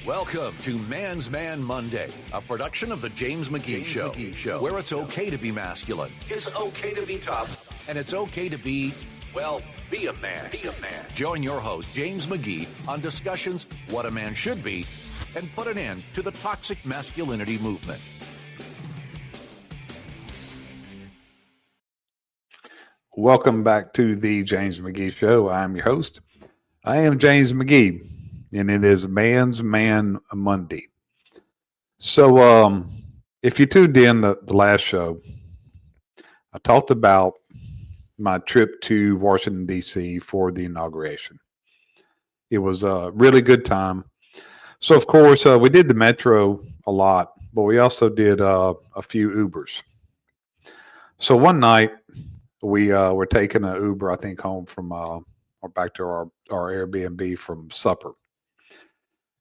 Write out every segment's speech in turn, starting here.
Welcome to Man's Man Monday, a production of the James McGee Show, where it's okay to be masculine, it's okay to be tough, and it's okay to be, well, be a man. Join your host, James McGee, on discussions what a man should be and put an end to the toxic masculinity movement. Welcome back to the James McGee Show. I'm your host. I am James McGee, and it is Man's Man Monday. So, if you tuned in the last show, I talked about my trip to Washington, D.C. for the inauguration. It was a really good time. So, of course, we did the metro a lot, but we also did a few Ubers. So one night, we were taking an Uber, I think, home from or back to our Airbnb from supper.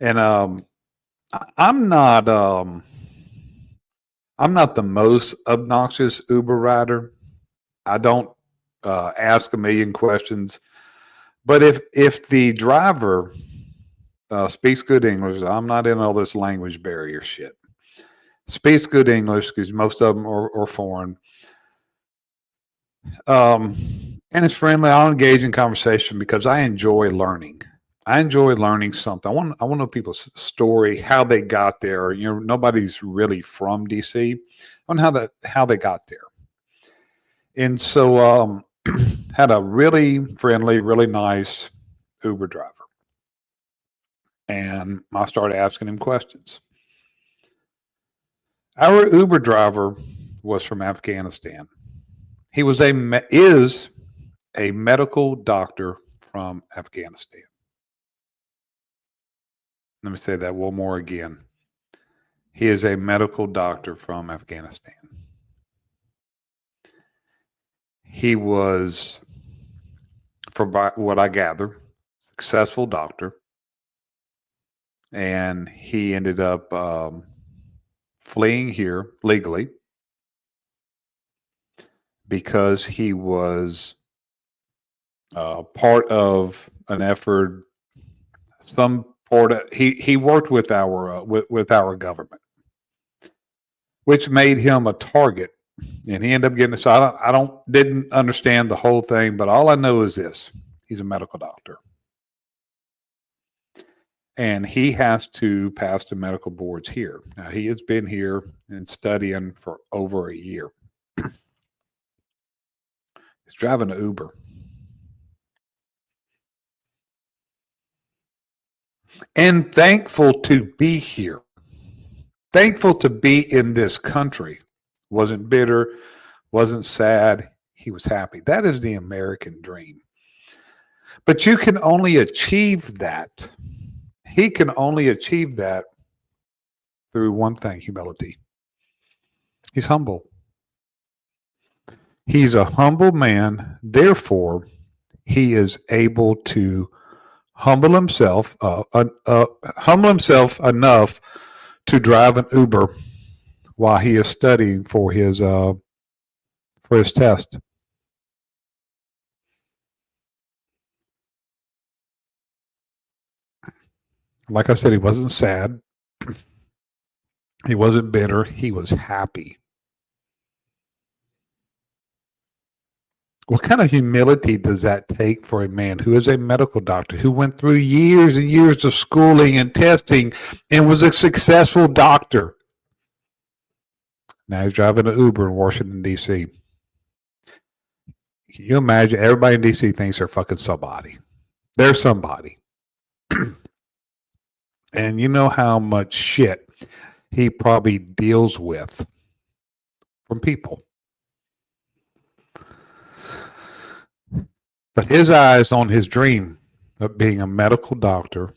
And I'm not the most obnoxious Uber rider. I don't ask a million questions, but if the driver speaks good English, I'm not in all this language barrier shit. Speaks good English because most of them are foreign. And it's friendly. I'll engage in conversation because I enjoy learning. I enjoy learning something. I want to know people's story, how they got there. You know, nobody's really from DC. On how they got there. And so had a really friendly, really nice Uber driver. And I started asking him questions. Our Uber driver was from Afghanistan. He is a medical doctor from Afghanistan. Let me say that one more again. He is a medical doctor from Afghanistan. He was, from what I gather, successful doctor. And he ended up fleeing here legally because he was part of an effort. He worked with our government, which made him a target, and he ended up getting. So I didn't understand the whole thing, but all I know is this: he's a medical doctor, and he has to pass the medical boards here. Now he has been here and studying for over a year. He's driving an Uber. And thankful to be here. Thankful to be in this country. Wasn't bitter, wasn't sad. He was happy. That is the American dream. But you can only achieve that. He can only achieve that through one thing: humility. He's humble. He's a humble man. Therefore, he is able to humble himself enough to drive an Uber while he is studying for his test. Like I said, he wasn't sad. He wasn't bitter. He was happy. What kind of humility does that take for a man who is a medical doctor, who went through years and years of schooling and testing and was a successful doctor? Now he's driving an Uber in Washington, D.C. Can you imagine? Everybody in D.C. thinks they're fucking somebody. They're somebody. And you know how much shit he probably deals with from people. But his eyes on his dream of being a medical doctor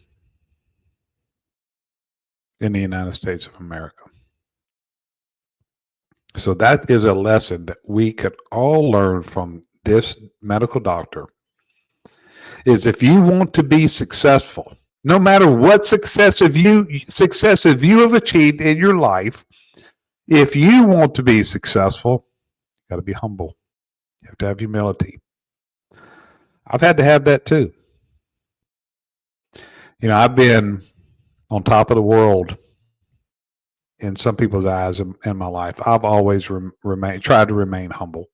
in the United States of America. So that is a lesson that we could all learn from this medical doctor, is if you want to be successful, no matter what success you have achieved in your life, if you want to be successful, you got to be humble. You have to have humility. I've had to have that too. You know, I've been on top of the world in some people's eyes in my life. I've always tried to remain humble.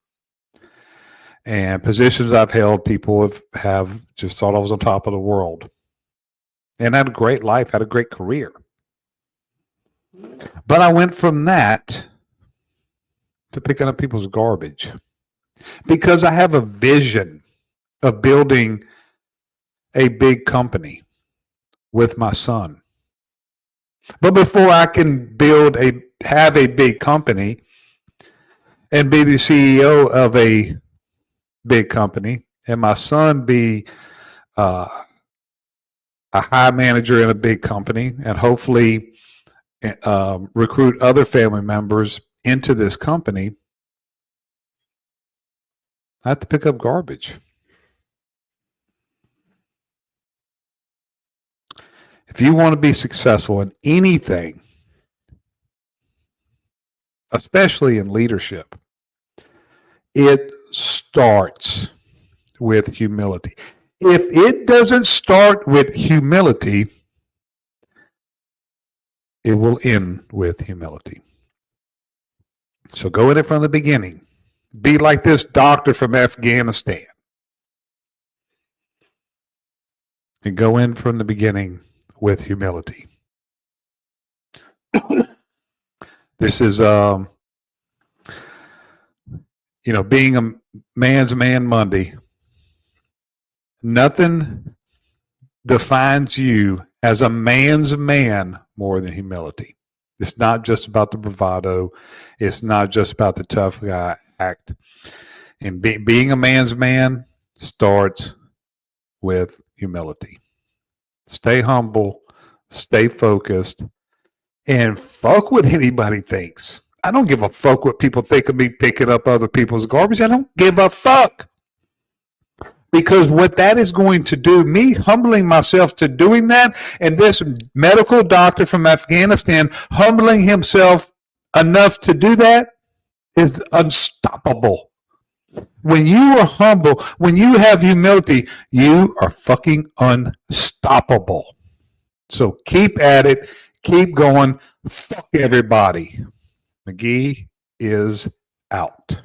And positions I've held, people have just thought I was on top of the world. And had a great life, had a great career. But I went from that to picking up people's garbage because I have a vision of building a big company with my son. But before I can have a big company and be the CEO of a big company, and my son be a high manager in a big company, and hopefully recruit other family members into this company, I have to pick up garbage. If you want to be successful in anything, especially in leadership, it starts with humility. If it doesn't start with humility, it will end with humility. So go in it from the beginning. Be like this doctor from Afghanistan. And go in from the beginning with humility. This is, being a man's man Monday. Nothing defines you as a man's man more than humility. It's not just about the bravado. It's not just about the tough guy act. And being a man's man starts with humility. Stay humble, stay focused, and fuck what anybody thinks. I don't give a fuck what people think of me picking up other people's garbage. I don't give a fuck. Because what that is going to do, me humbling myself to doing that, and this medical doctor from Afghanistan humbling himself enough to do that, is unstoppable. When you are humble, when you have humility, you are fucking unstoppable. So keep at it. Keep going. Fuck everybody. McGee is out.